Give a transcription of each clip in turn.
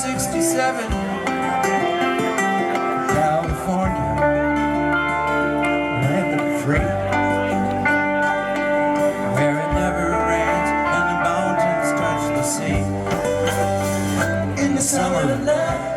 1967, California, land of free, where it never rains and the mountains touch the sea. In the summer of love.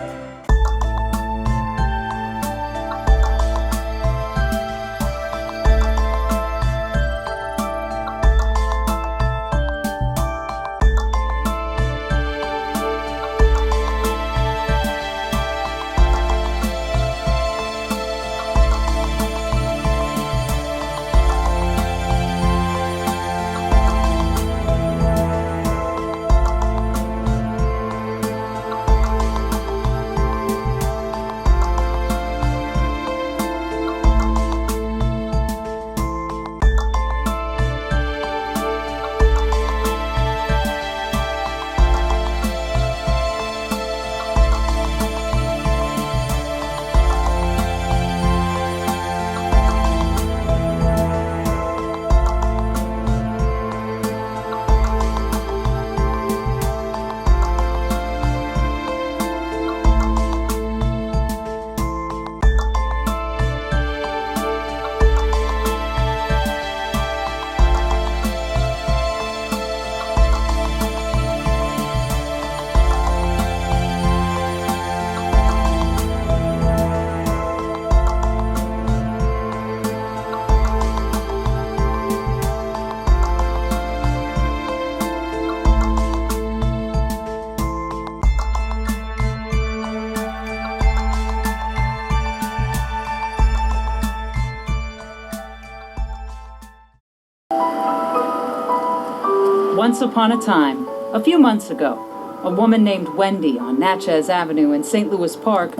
Once upon a time, a few months ago, a woman named Wendy on Natchez Avenue in St. Louis Park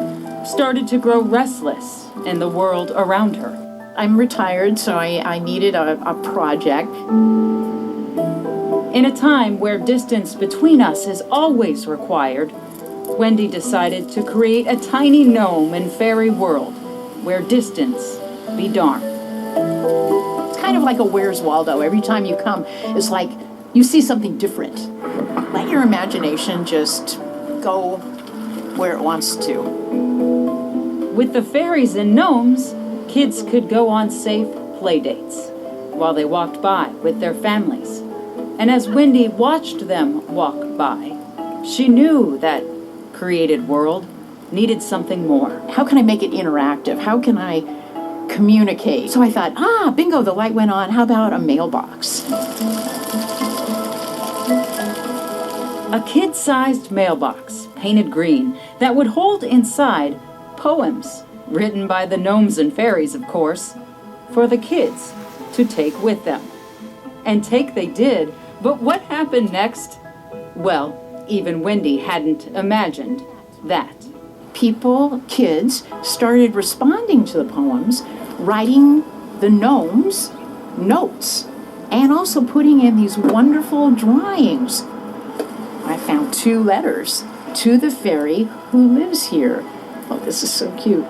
started to grow restless in the world around her. I'm retired, so I needed a project. In a time where distance between us is always required, Wendy decided to create a tiny gnome and fairy world where distance be darned. It's kind of like a Where's Waldo. Every time you come, it's like you see something different. Let your imagination just go where it wants to. With the fairies and gnomes, kids could go on safe play dates while they walked by with their families. And as Wendy watched them walk by, she knew that created world needed something more. How can I make it interactive? How can I communicate? So I thought, bingo, the light went on. How about a mailbox? A kid-sized mailbox, painted green, that would hold inside poems written by the gnomes and fairies, of course, for the kids to take with them. And take they did, but what happened next? Well, even Wendy hadn't imagined that. People, kids, started responding to the poems, writing the gnomes notes, and also putting in these wonderful drawings. I found 2 letters to the fairy who lives here. Oh, this is so cute.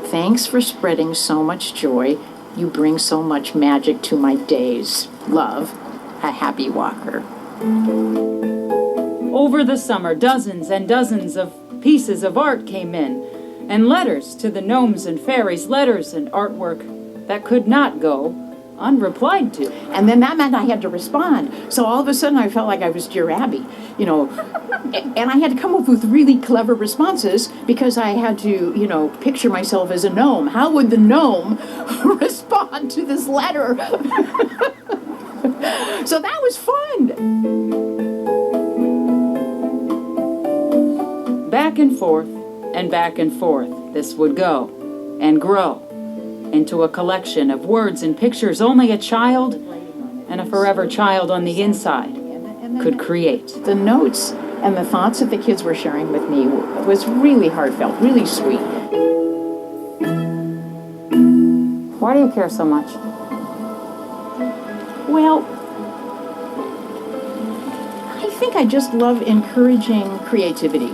Thanks for spreading so much joy. You bring so much magic to my days. Love, a happy walker. Over the summer, dozens and dozens of pieces of art came in, and letters to the gnomes and fairies, letters and artwork that could not go unreplied to. And then that meant I had to respond. So all of a sudden I felt like I was Dear Abby, and I had to come up with really clever responses because I had to, picture myself as a gnome. How would the gnome respond to this letter? So that was fun. Back and forth and back and forth this would go and grow into a collection of words and pictures only a child and a forever child on the inside could create. The notes and the thoughts that the kids were sharing with me was really heartfelt, really sweet. Why do you care so much? Well, I think I just love encouraging creativity.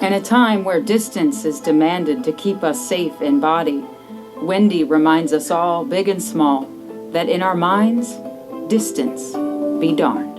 In a time where distance is demanded to keep us safe in body, Wendy reminds us all, big and small, that in our minds, distance be darned.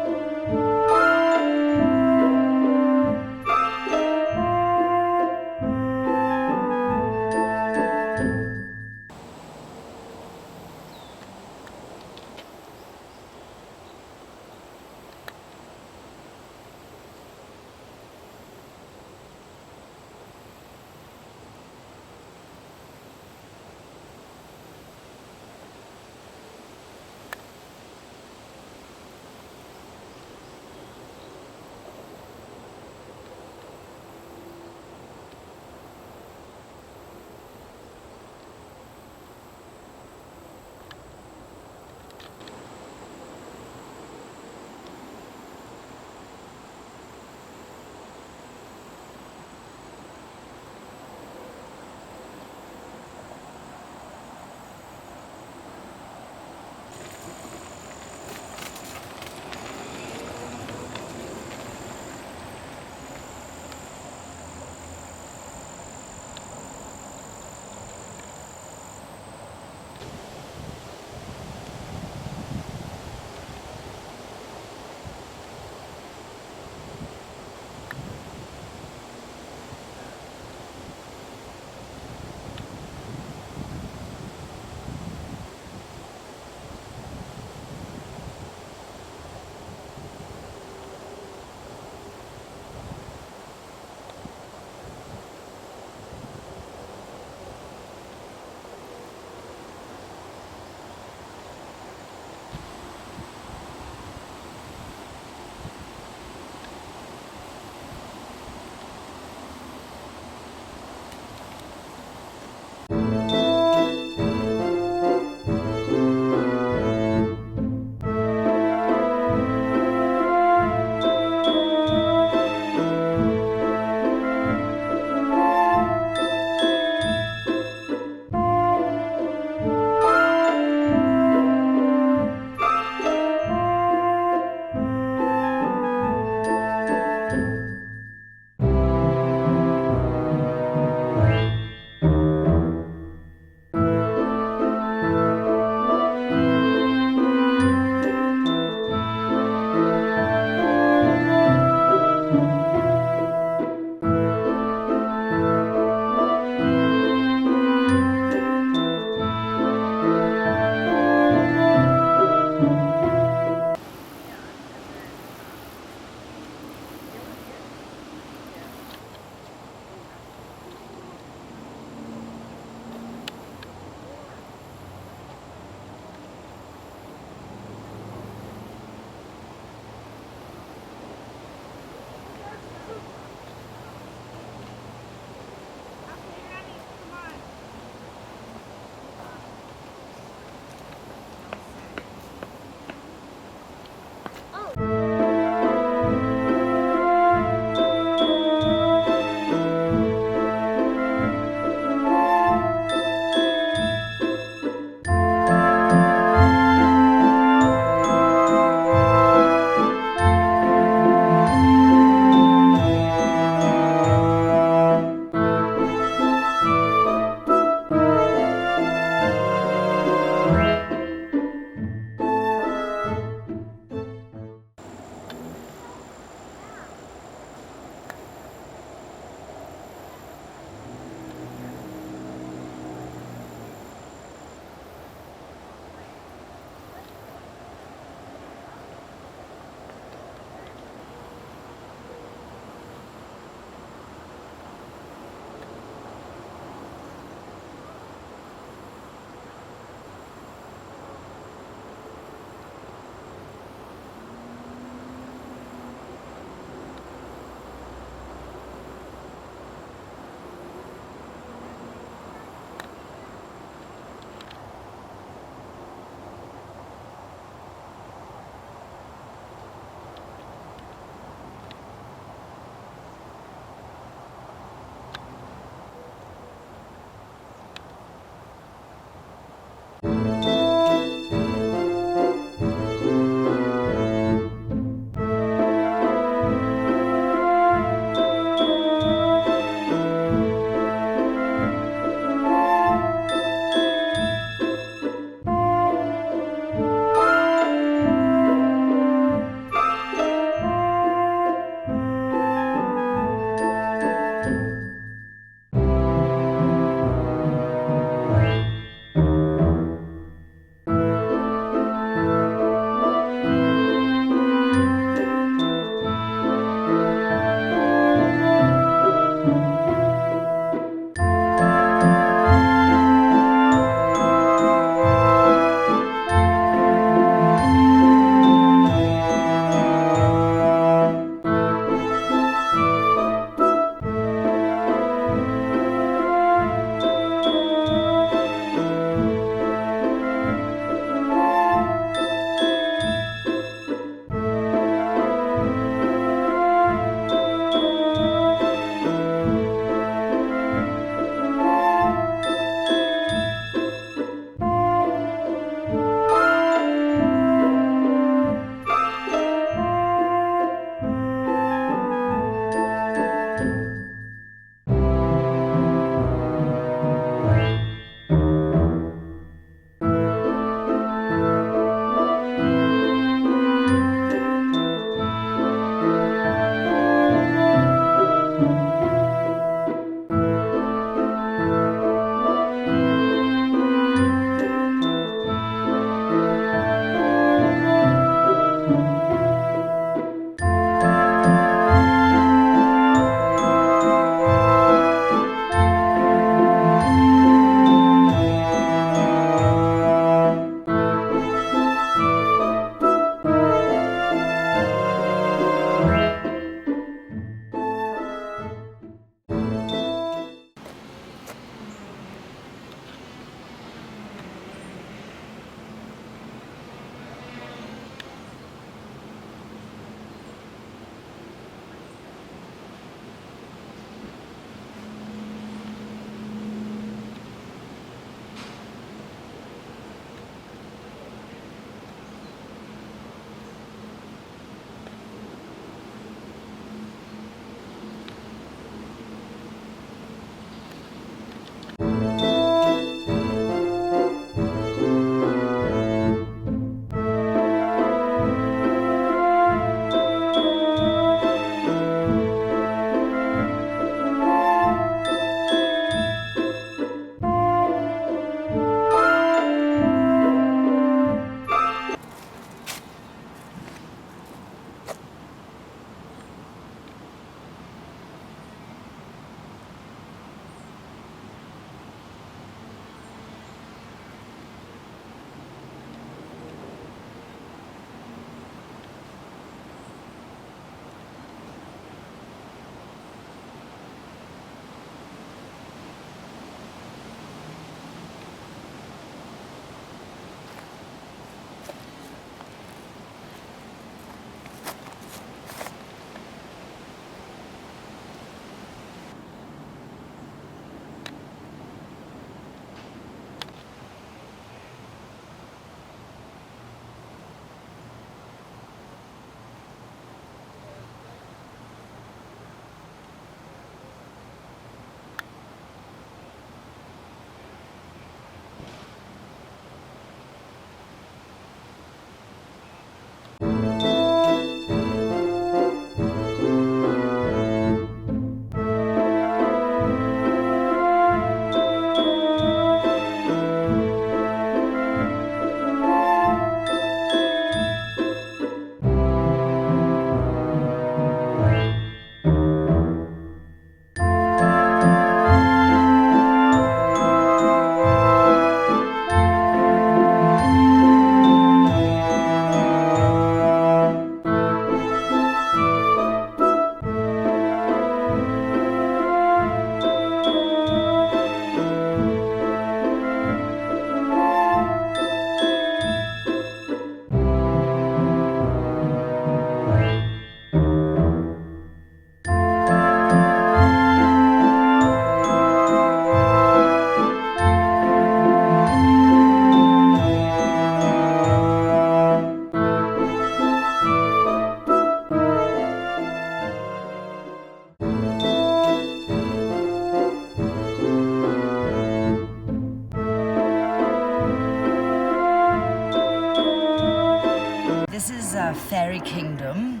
This is Fairy Kingdom.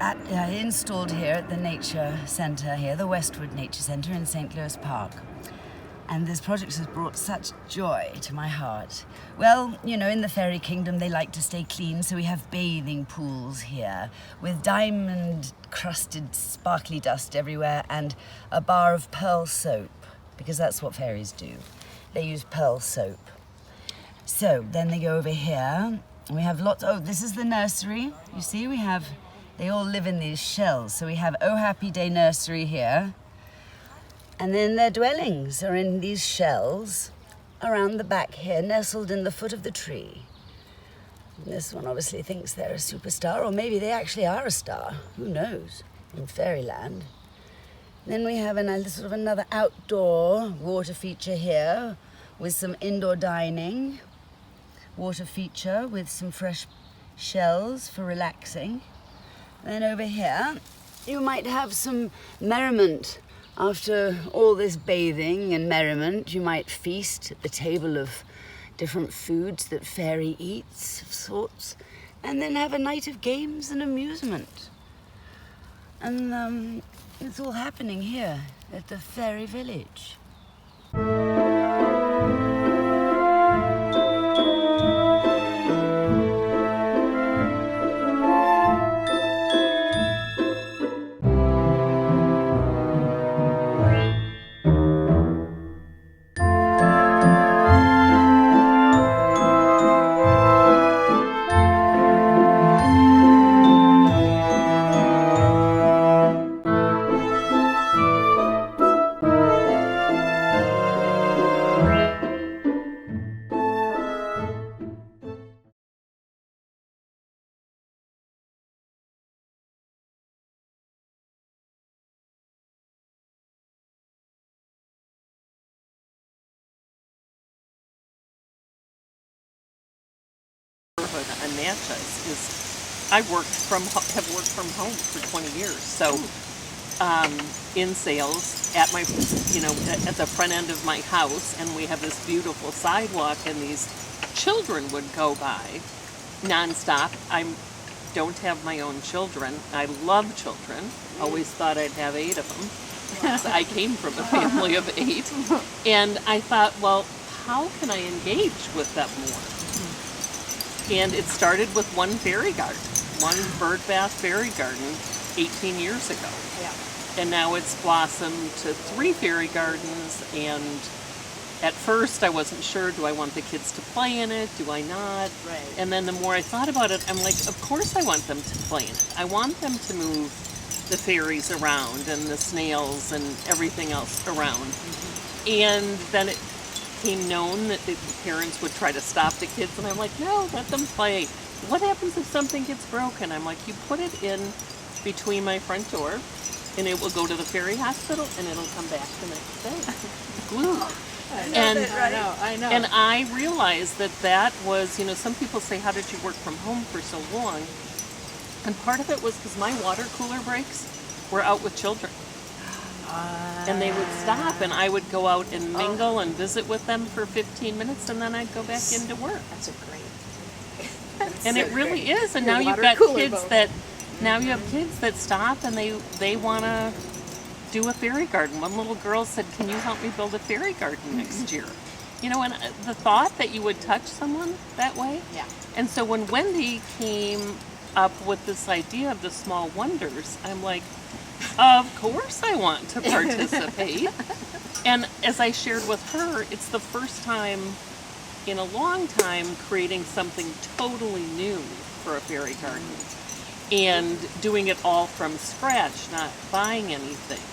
Installed here at the Nature Center here, the Westwood Nature Center in St. Louis Park. And this project has brought such joy to my heart. Well, you know, in the Fairy Kingdom, they like to stay clean, so we have bathing pools here with diamond-crusted sparkly dust everywhere and a bar of pearl soap, because that's what fairies do. They use pearl soap. So then they go over here, and we have lots. Oh, this is the nursery. You see, they all live in these shells. So we have Oh Happy Day Nursery here. And then their dwellings are in these shells around the back here, nestled in the foot of the tree. And this one obviously thinks they're a superstar, or maybe they actually are a star. Who knows, in fairyland. Then we have sort of another outdoor water feature here with some indoor dining. Water feature with some fresh shells for relaxing. And then over here, you might have some merriment. After all this bathing and merriment, you might feast at the table of different foods that fairy eats of sorts, and then have a night of games and amusement. And it's all happening here at the fairy village. On Natchez is have worked from home for 20 years. So in sales at my at the front end of my house, and we have this beautiful sidewalk, and these children would go by nonstop. I don't have my own children. I love children. Always thought I'd have 8 of them. So I came from a family of 8, and I thought, well, how can I engage with them more? And it started with one fairy garden, one bird bath fairy garden 18 years ago. Yeah. And now it's blossomed to 3 fairy gardens, and at first I wasn't sure, do I want the kids to play in it, do I not? Right. And then the more I thought about it, I'm like, of course I want them to play in it. I want them to move the fairies around and the snails and everything else around. Mm-hmm. And then it became known that the parents would try to stop the kids, and I'm like, no, let them play. What happens if something gets broken? I'm like, you put it in between my front door, and it will go to the fairy hospital, and it'll come back the next day. Glue. I know. And I realized that was, some people say, how did you work from home for so long? And part of it was because my water cooler breaks were out with children. And they would stop, and I would go out and mingle and visit with them for 15 minutes, and then I'd go back into work. That's a great. And it really is. And Your now you've water got cooler kids boat. that stop, and they want to do a fairy garden. One little girl said, can you help me build a fairy garden next year? And the thought that you would touch someone that way. Yeah. And so when Wendy came up with this idea of the small wonders, I'm like, of course I want to participate. And as I shared with her, it's the first time in a long time creating something totally new for a fairy garden. And doing it all from scratch, not buying anything.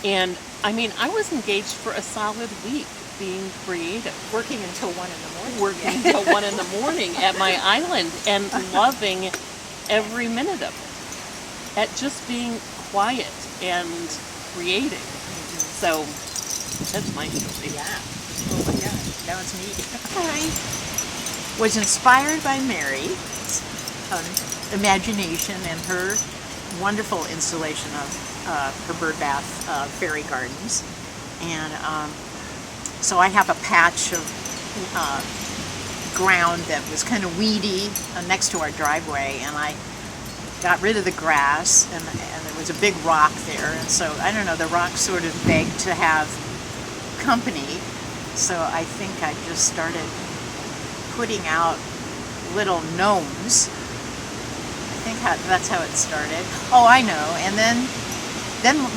And I was engaged for a solid week being creative. Working until 1 in the morning. Working until 1 in the morning at my island, and loving every minute of it. At just being quiet and creating. So that's my story. Yeah. Oh my gosh, that was neat. I was inspired by Mary's imagination and her wonderful installation of her bird bath fairy gardens. And so I have a patch of ground that was kind of weedy next to our driveway, and I got rid of the grass, and there was a big rock there, and so, I don't know, the rock sort of begged to have company, so I think I just started putting out little gnomes. I think that's how it started. Oh, I know, and then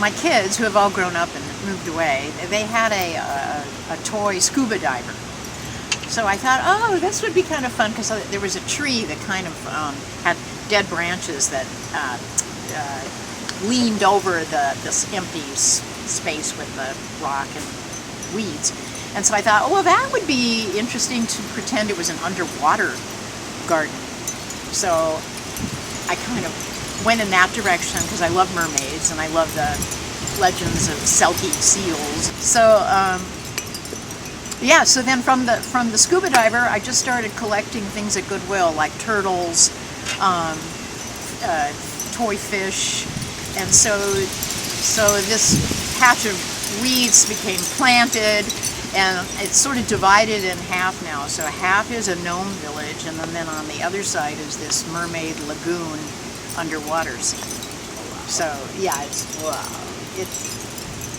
my kids, who have all grown up and moved away, they had a toy scuba diver. So I thought, oh, this would be kind of fun, because there was a tree that kind of had dead branches that leaned over this empty space with the rock and weeds. And so I thought, oh, well, that would be interesting to pretend it was an underwater garden. So I kind of went in that direction, because I love mermaids and I love the legends of Selkie seals. So yeah, so then from the scuba diver, I just started collecting things at Goodwill, like turtles, toy fish, and so this patch of weeds became planted, and it's sort of divided in half now. So half is a gnome village, and then on the other side is this mermaid lagoon underwater scene. So yeah,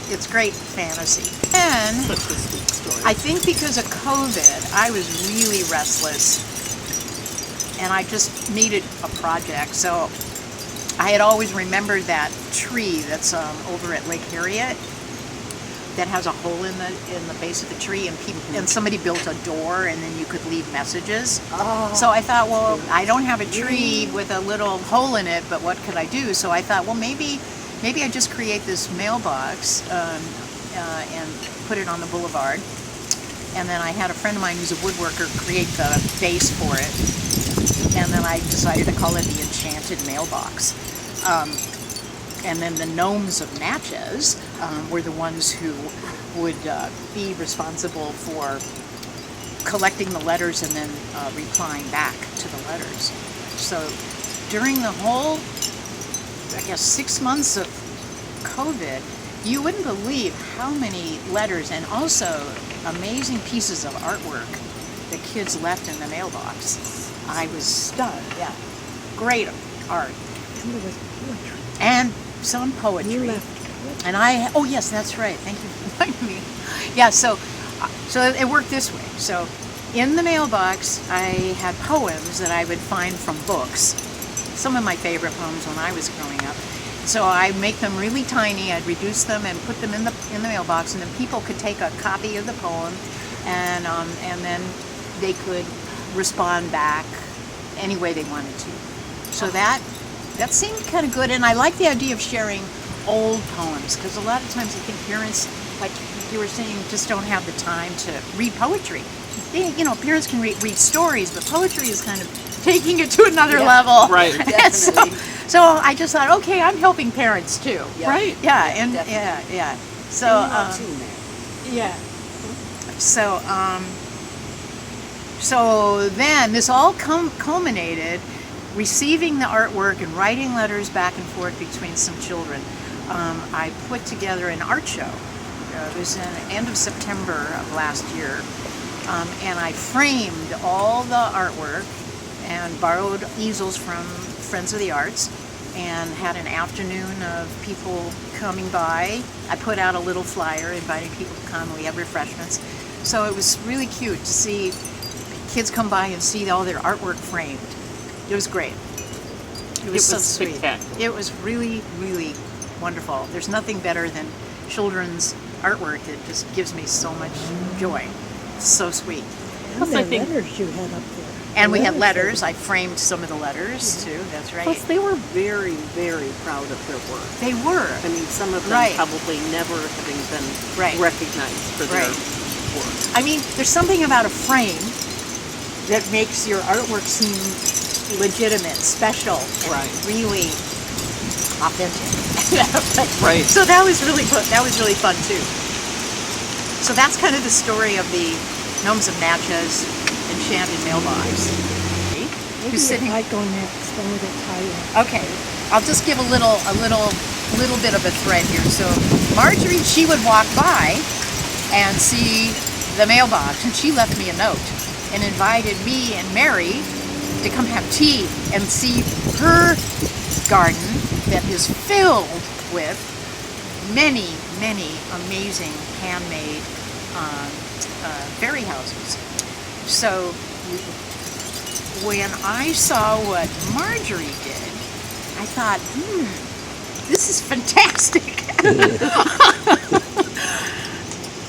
it's great fantasy. And Such a sweet story. I think because of COVID, I was really restless, and I just needed a project. So I had always remembered that tree that's over at Lake Harriet that has a hole in the base of the tree, and somebody built a door, and then you could leave messages. So I thought, well, I don't have a tree with a little hole in it, but what could I do? So I thought, well, maybe I just create this mailbox and put it on the boulevard. And then I had a friend of mine who's a woodworker create the base for it. And then I decided to call it the Enchanted Mailbox. And then the gnomes of Natchez were the ones who would be responsible for collecting the letters and then replying back to the letters. So during the whole, I guess, 6 months of COVID, you wouldn't believe how many letters and also amazing pieces of artwork the kids left in the mailbox. I was stunned. Yeah, great art. And there was poetry. And some poetry. You left poetry. And oh yes, that's right. Thank you for reminding me. Yeah, so it worked this way. So in the mailbox, I had poems that I would find from books. Some of my favorite poems when I was growing up. So I'd make them really tiny. I'd reduce them and put them in the mailbox, and then people could take a copy of the poem, and then they could respond back any way they wanted to. So that seemed kind of good, and I like the idea of sharing old poems, because a lot of times I think parents, like you were saying, just don't have the time to read poetry. Parents can read stories, but poetry is kind of taking it to another level. Right. And so I just thought, okay, I'm helping parents too. Yeah. Right. Yeah, and yeah. So so then this all culminated receiving the artwork and writing letters back and forth between some children. I put together an art show. It was in the end of September of last year, and I framed all the artwork and borrowed easels from Friends of the Arts, and had an afternoon of people coming by. I put out a little flyer inviting people to come. We had refreshments. So it was really cute to see kids come by and see all their artwork framed. It was great. It was so sweet. spectacular. It was really, really wonderful. There's nothing better than children's artwork. It just gives me so much joy. It's so sweet. And the I think- letters you had up there. And we had Letters. I framed some of the letters too. That's right. Plus, they were very, very proud of their work. They were. I mean, some of them Right. probably never having been Right. recognized for their Right. work. I mean, there's something about a frame that makes your artwork seem legitimate, special, and Right. really authentic. Right. So that was really fun. That was really fun too. So that's kind of the story of the Gnomes of Natchez Enchanted Mailbox. Maybe Who's sitting? if I go next, I'm going to tell you. Okay, I'll just give a little bit of a thread here. So Marjorie, she would walk by and see the mailbox, and she left me a note. and invited me and Mary to come have tea and see her garden that is filled with many, many amazing handmade fairy houses. So when I saw what Marjorie did, I thought, this is fantastic.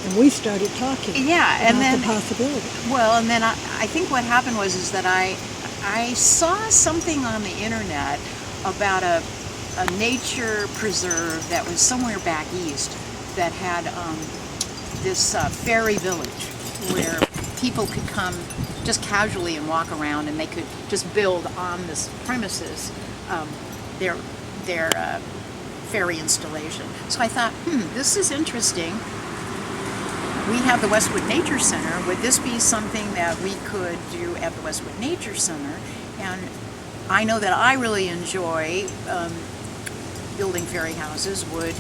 And we started talking. Yeah, and about then the possibility. Well, and then I think what happened was that I saw something on the internet about a nature preserve that was somewhere back east that had this fairy village where people could come just casually and walk around, and they could just build on this premises their fairy installation. So I thought, this is interesting. We have the Westwood Nature Center. Would this be something that we could do at the Westwood Nature Center? And I know that I really enjoy building fairy houses. Would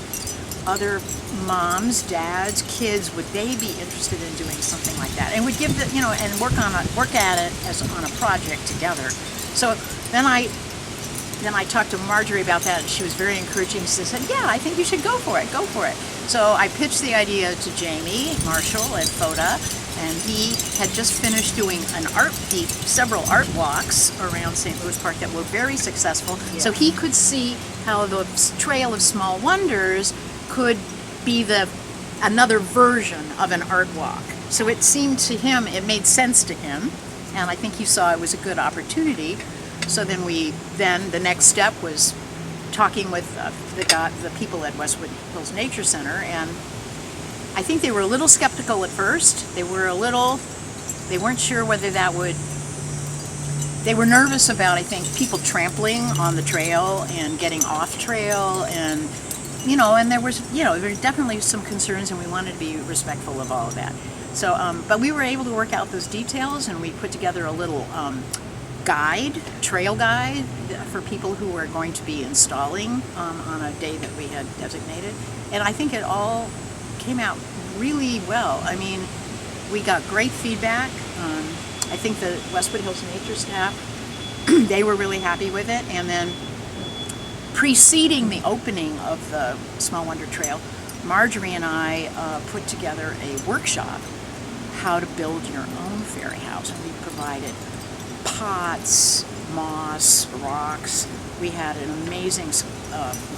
other moms, dads, kids, would they be interested in doing something like that? And would give the, and work at it as on a project together. So then I talked to Marjorie about that, and she was very encouraging. She said, yeah, I think you should go for it. So I pitched the idea to Jamie Marshall at FOTA, and he had just finished doing several art walks around St. Louis Park that were very successful. Yeah. So he could see how the Trail of Small Wonders could be another version of an art walk. So it seemed to him, it made sense to him, and I think he saw it was a good opportunity. So then the next step was talking with the people at Westwood Hills Nature Center, and I think they were a little skeptical at first. They weren't sure whether they were nervous about, I think, people trampling on the trail and getting off trail, and and there were definitely some concerns, and we wanted to be respectful of all of that. So, but we were able to work out those details, and we put together a little trail guide for people who were going to be installing on a day that we had designated. And I think it all came out really well. I mean, we got great feedback. I think the Westwood Hills Nature staff, they were really happy with it. And then preceding the opening of the Small Wonder Trail, Marjorie and I put together a workshop, how to build your own fairy house. And we provided pots, moss, rocks. We had an amazing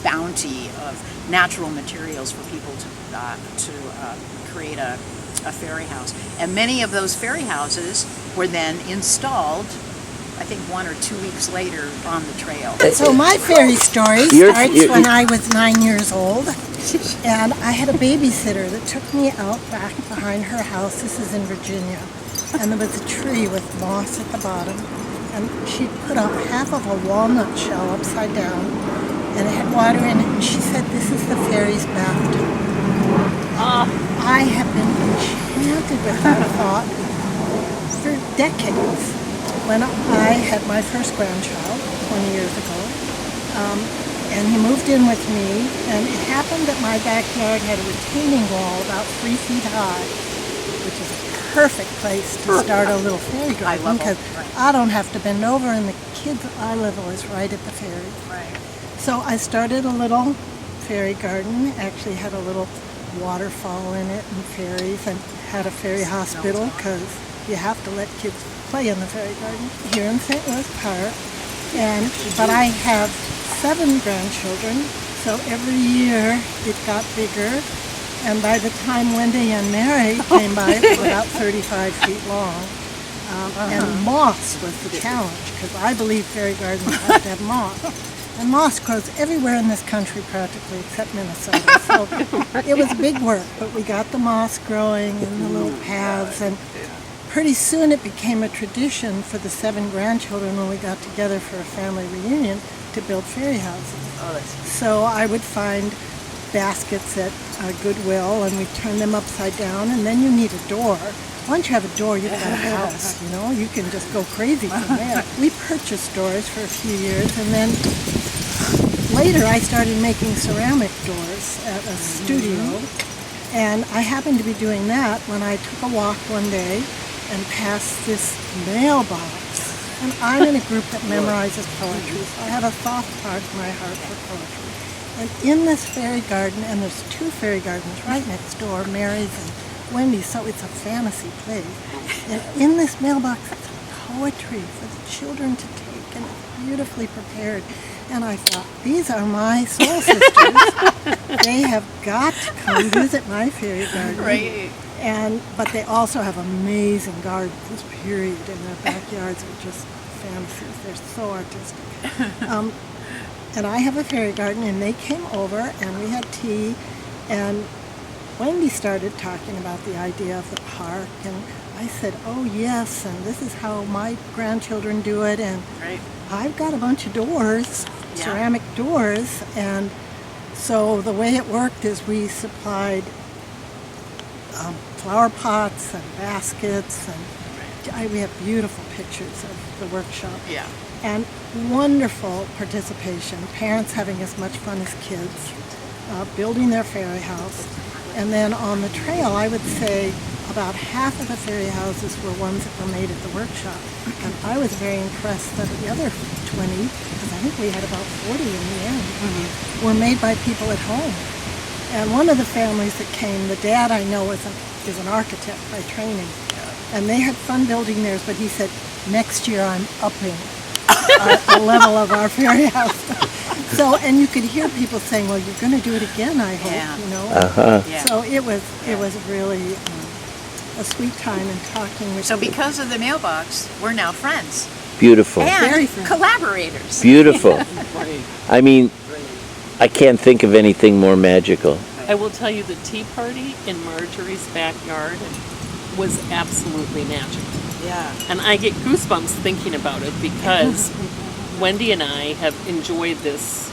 bounty of natural materials for people to create a fairy house. And many of those fairy houses were then installed, I think 1 or 2 weeks later on the trail. So my fairy story starts when I was 9 years old, and I had a babysitter that took me out back behind her house. This is in Virginia. And there was a tree with moss at the bottom, and she put up half of a walnut shell upside down, and it had water in it, and she said, this is the fairy's bathtub. I have been enchanted with that thought for decades. When I had my first grandchild 20 years ago, and he moved in with me, and it happened that my backyard had a retaining wall about 3 feet high, which is a perfect place to start a little fairy garden, because I don't have to bend over, and the kids' eye level is right at the fairy. Right. So I started a little fairy garden, actually had a little waterfall in it and fairies, and had a fairy hospital, because you have to let kids play in the fairy garden here in St. Louis Park. But I have 7 grandchildren, so every year it got bigger. And by the time Wendy and Mary came by, it was about 35 feet long. And moss was the challenge, because I believe fairy gardens have to have moss. And moss grows everywhere in this country practically, except Minnesota. So it was big work, but we got the moss growing in the little paths. And pretty soon it became a tradition for the 7 grandchildren when we got together for a family reunion to build fairy houses. So I would find baskets at Goodwill, and we turn them upside down, and then you need a door. Once you have a door, you've got a house, you can just go crazy from there. We purchased doors for a few years, and then later I started making ceramic doors at a studio, and I happened to be doing that when I took a walk one day, and past this mailbox. And I'm in a group that memorizes poetry, so I have a soft part of my heart for poetry. And in this fairy garden, and there's 2 fairy gardens right next door, Mary's and Wendy's, so it's a fantasy place. And in this mailbox is poetry for the children to take, and it's beautifully prepared. And I thought, these are my soul sisters. They have got to come visit my fairy garden. Right. But they also have amazing gardens, period, and their backyards are just fantasies. They're so artistic. And I have a fairy garden, and they came over, and we had tea, and Wendy started talking about the idea of the park, and I said, oh yes, and this is how my grandchildren do it, and Right. I've got a bunch of doors, Yeah. ceramic doors, and so the way it worked is we supplied flower pots and baskets, and we have beautiful pictures of the workshop. Yeah. And wonderful participation, parents having as much fun as kids, building their fairy house. And then on the trail, I would say about half of the fairy houses were ones that were made at the workshop. And I was very impressed that the other 20, because I think we had about 40 in the end, were made by people at home. And one of the families that came, the dad I know is an architect by training. And they had fun building theirs, but he said, next year I'm upping the level of our fairy house. So, and you could hear people saying, well, you're going to do it again, I hope, Yeah. you know. Yeah. So it was really a sweet time in talking with So you. because of the mailbox, we're now friends Beautiful. Very and friends. collaborators. Beautiful. I mean, I can't think of anything more magical. I will tell you, the tea party in Marjorie's backyard was absolutely magical. Yeah. And I get goosebumps thinking about it because Wendy and I have enjoyed this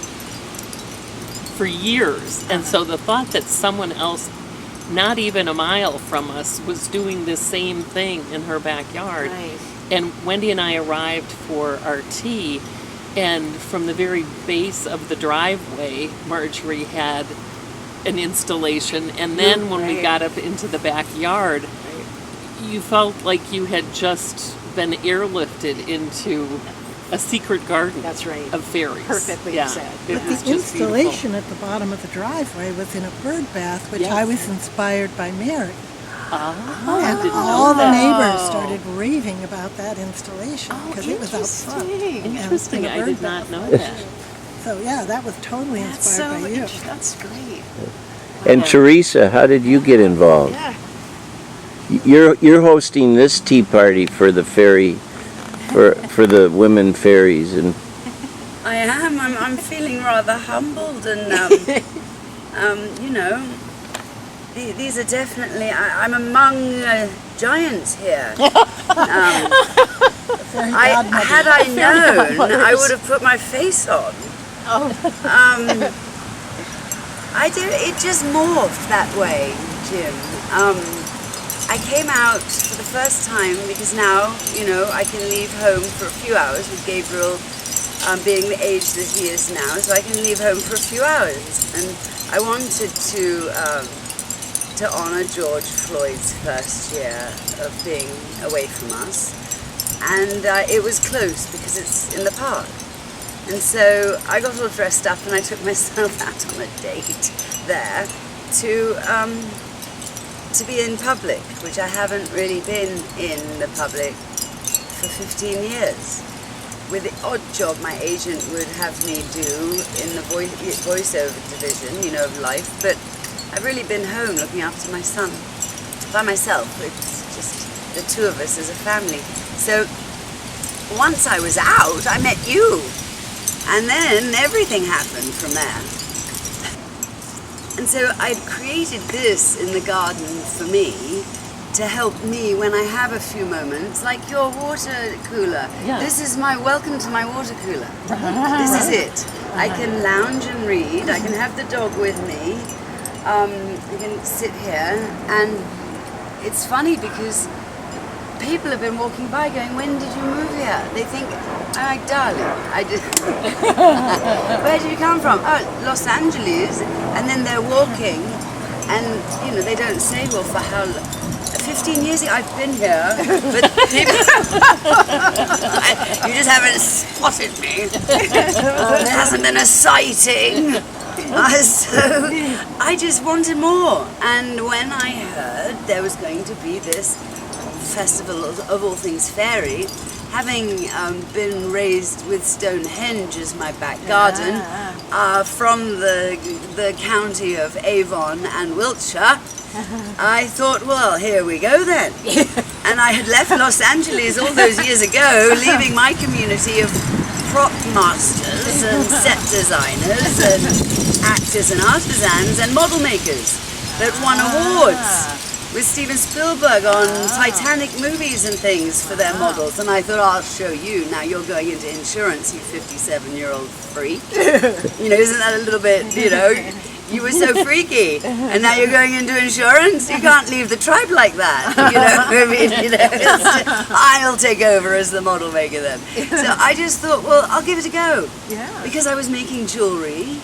for years. And so the thought that someone else, not even a mile from us, was doing the same thing in her backyard. Right. And Wendy and I arrived for our tea, and from the very base of the driveway, Marjorie had an installation. And then when we Right. got up into the backyard, you felt like you had just been airlifted into a secret garden. That's right. Of fairies. Perfectly yeah. said. It But was the just beautiful. installation at the bottom of the driveway was in a bird bath, which I Yes. was inspired by Mary. I And didn't know all the that. neighbors started raving about that installation because it was out front. Interesting. and Interesting. in a I bird did not bath. know that. So yeah, that was totally That's inspired so by you. That's great. And Teresa, how did you get involved? Yeah. You're hosting this tea party for the fairy, for the women fairies, and I am. I'm feeling rather humbled, and you know, these are definitely. I'm among giants here. Had I known, I would have put my face on. I do. It just morphed that way, Jim. I came out for the first time because now, you know, I can leave home for a few hours with Gabriel being the age that he is now, so I can leave home for a few hours. And I wanted to honor George Floyd's first year of being away from us. And it was close because it's in the park. And so I got all dressed up and I took myself out on a date there to be in public, which I haven't really been in the public for 15 years. With the odd job my agent would have me do in the voiceover division, you know, of life, but I've really been home looking after my son by myself. It's just the two of us as a family. So once I was out, I met you, and then everything happened from there. And so I'd created this in the garden for me to help me when I have a few moments, like your water cooler. Yeah. This is my welcome to my water cooler. This is it. I can lounge and read. I can have the dog with me. I can sit here, and it's funny because people have been walking by going, when did you move here? They think, I'm like, darling, I just... Where did you come from? Oh, Los Angeles. And then they're walking, and, you know, they don't say, well, for how long? 15 years ago, I've been here, but people, you just haven't spotted me. There hasn't been a sighting. So I just wanted more. And when I heard there was going to be this festival of all things fairy, having been raised with Stonehenge as my back garden, from the county of Avon and Wiltshire, I thought, well, here we go then. And I had left Los Angeles all those years ago, leaving my community of prop masters and set designers and actors and artisans and model makers that won awards with Steven Spielberg on Titanic movies and things for their models. And I thought, I'll show you. Now you're going into insurance, you 57-year-old freak. You know, isn't that a little bit, you know, you were so freaky. And now you're going into insurance? You can't leave the tribe like that. You know, I mean, you know, I'll take over as the model maker then. So I just thought, well, I'll give it a go. Yeah. Because I was making jewelry.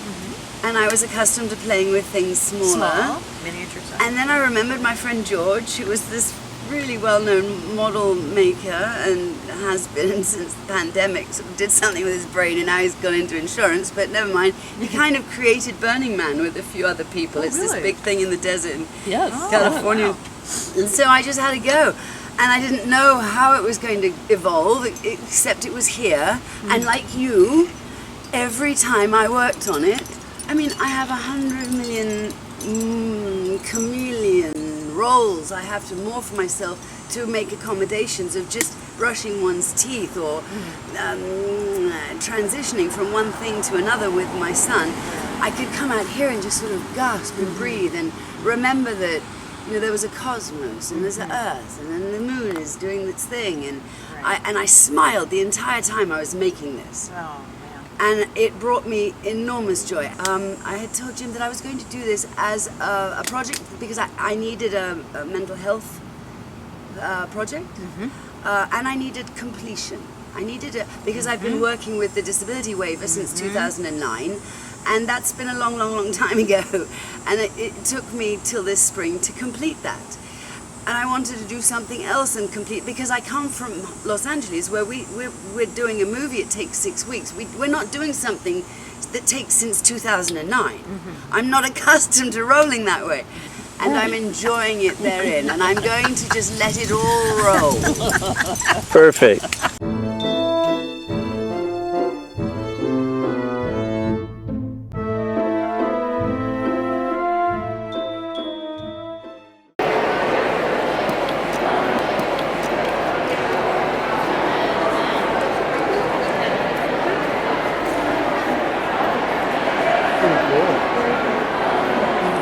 And I was accustomed to playing with things smaller. Small, miniature size. And then I remembered my friend George, who was this really well-known model maker and has been since the pandemic, sort of did something with his brain and now he's gone into insurance, but never mind. He kind of created Burning Man with a few other people. It's this big thing in the desert in California. Wow. And so I just had to go. And I didn't know how it was going to evolve, except it was here. And like you, every time I worked on it, I mean, I have 100 million chameleon roles I have to morph myself to make accommodations of just brushing one's teeth or transitioning from one thing to another with my son. I could come out here and just sort of gasp and breathe and remember that, you know, there was a cosmos and there's an earth and then the moon is doing its thing, and I smiled the entire time I was making this. Oh. And it brought me enormous joy. I had told Jim that I was going to do this as a project because I needed a mental health project, and I needed completion. I needed because I've been working with the disability waiver since 2009, and that's been a long, long, long time ago. And it took me till this spring to complete that. And I wanted to do something else and complete, because I come from Los Angeles where we're doing a movie, it takes 6 weeks. We're not doing something that takes since 2009. I'm not accustomed to rolling that way. And I'm enjoying it therein, and I'm going to just let it all roll. Perfect.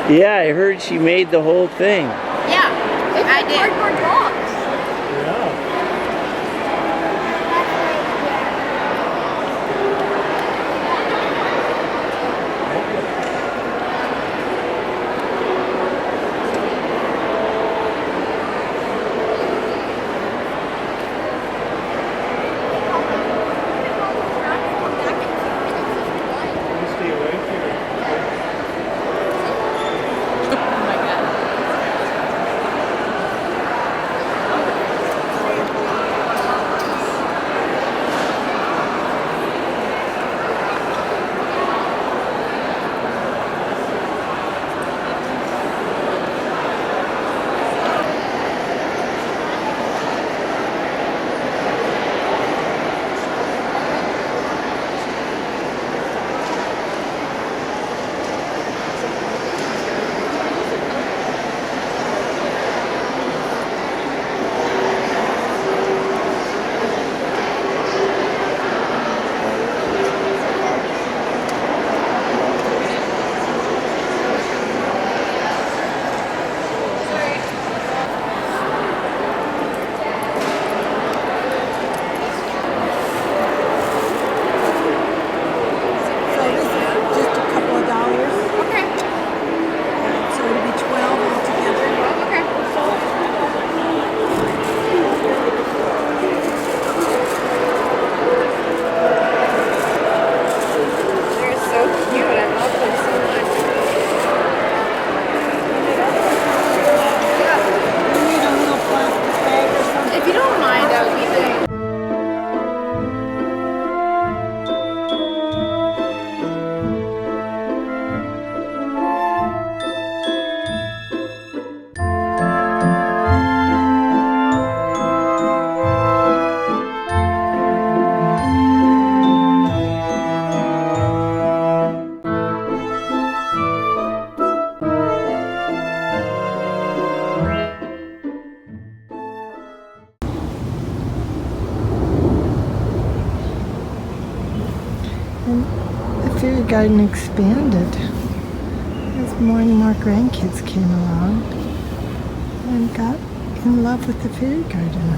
Yeah, I heard she made the whole thing. Yeah, I did. Cardboard box. And the fairy garden expanded as more and more grandkids came along and got in love with the fairy garden.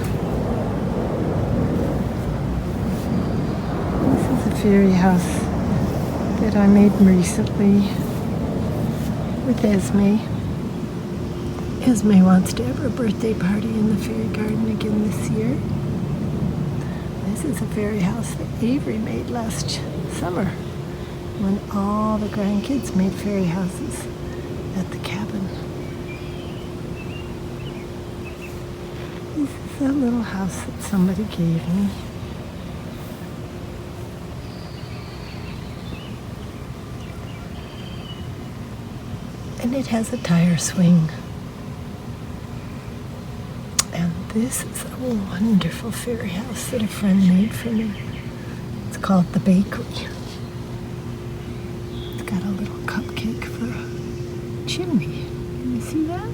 This is a fairy house that I made recently with Esme. Esme wants to have her birthday party in the fairy garden again this year. This is a fairy house that Avery made last summer when all the grandkids made fairy houses at the cabin. This is a little house that somebody gave me. And it has a tire swing. And this is a wonderful fairy house that a friend made for me. It's called the Bakery. It's got a little cupcake for a chimney. Can you see that?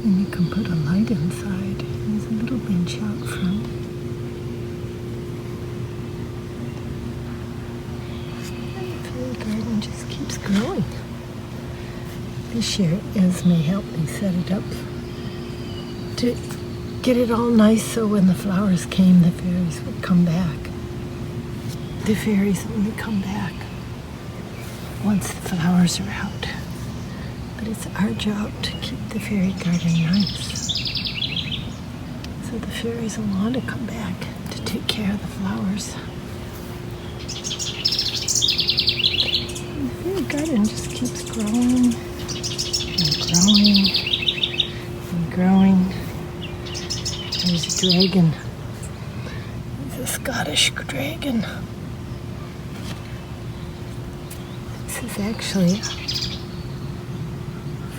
And you can put a light inside. There's a little bench out front. And the fairy garden just keeps growing. This year, Esme helped me set it up to get it all nice so when the flowers came, the fairies would come back. The fairies only come back once the flowers are out. But it's our job to keep the fairy garden nice. So the fairies will want to come back to take care of the flowers. And the fairy garden just keeps growing and growing and growing. There's a dragon. It's a Scottish dragon. This is actually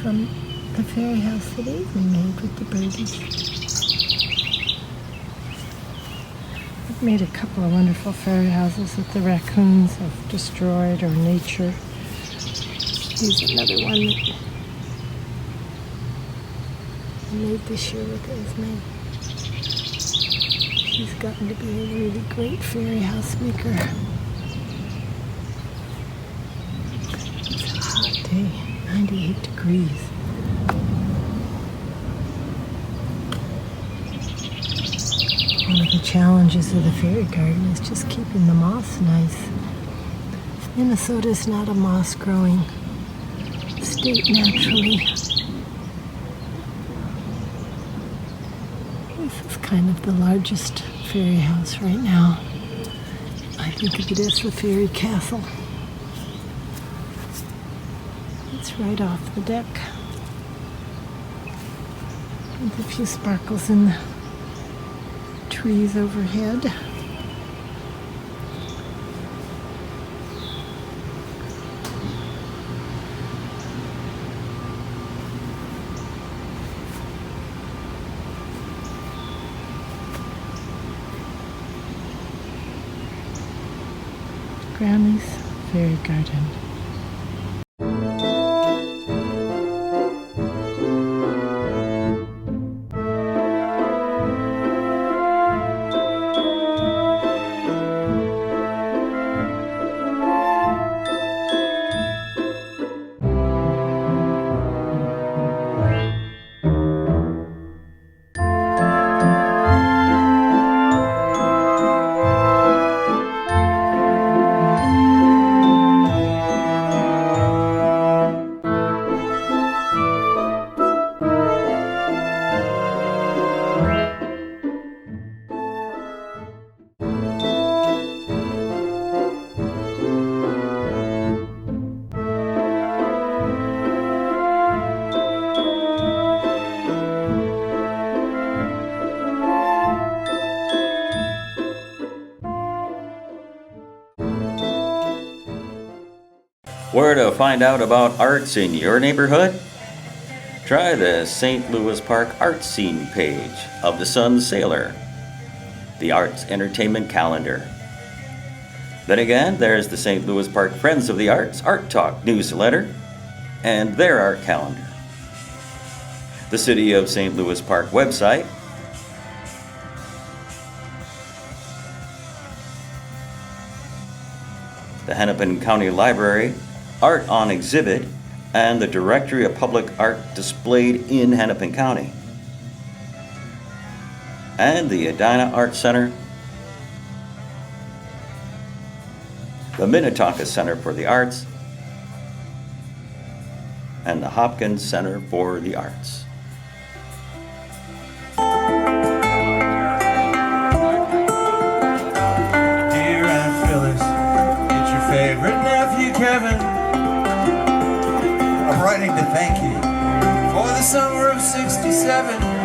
from the fairy house that Avery made with the birdies. I've made a couple of wonderful fairy houses that the raccoons have destroyed or nature. Here's another one that I made this year with Esme. She's gotten to be a really great fairy housemaker. It's a hot day, 98 degrees. One of the challenges of the fairy garden is just keeping the moss nice. Minnesota's not a moss growing state naturally. This is kind of the largest fairy house right now. I think of it as the fairy castle. It's right off the deck with a few sparkles in the trees overhead. Grammy's Fairy Garden. Where to find out about arts in your neighborhood? Try the St. Louis Park Arts Scene page of the Sun Sailor, the Arts Entertainment Calendar. Then again, there's the St. Louis Park Friends of the Arts Art Talk newsletter and their art calendar. The City of St. Louis Park website, the Hennepin County Library, art on exhibit, and the Directory of Public Art displayed in Hennepin County. And the Edina Art Center, the Minnetonka Center for the Arts, and the Hopkins Center for the Arts. Dear Aunt Phyllis, it's your favorite nephew Kevin. I'm writing to thank you for the summer of '67.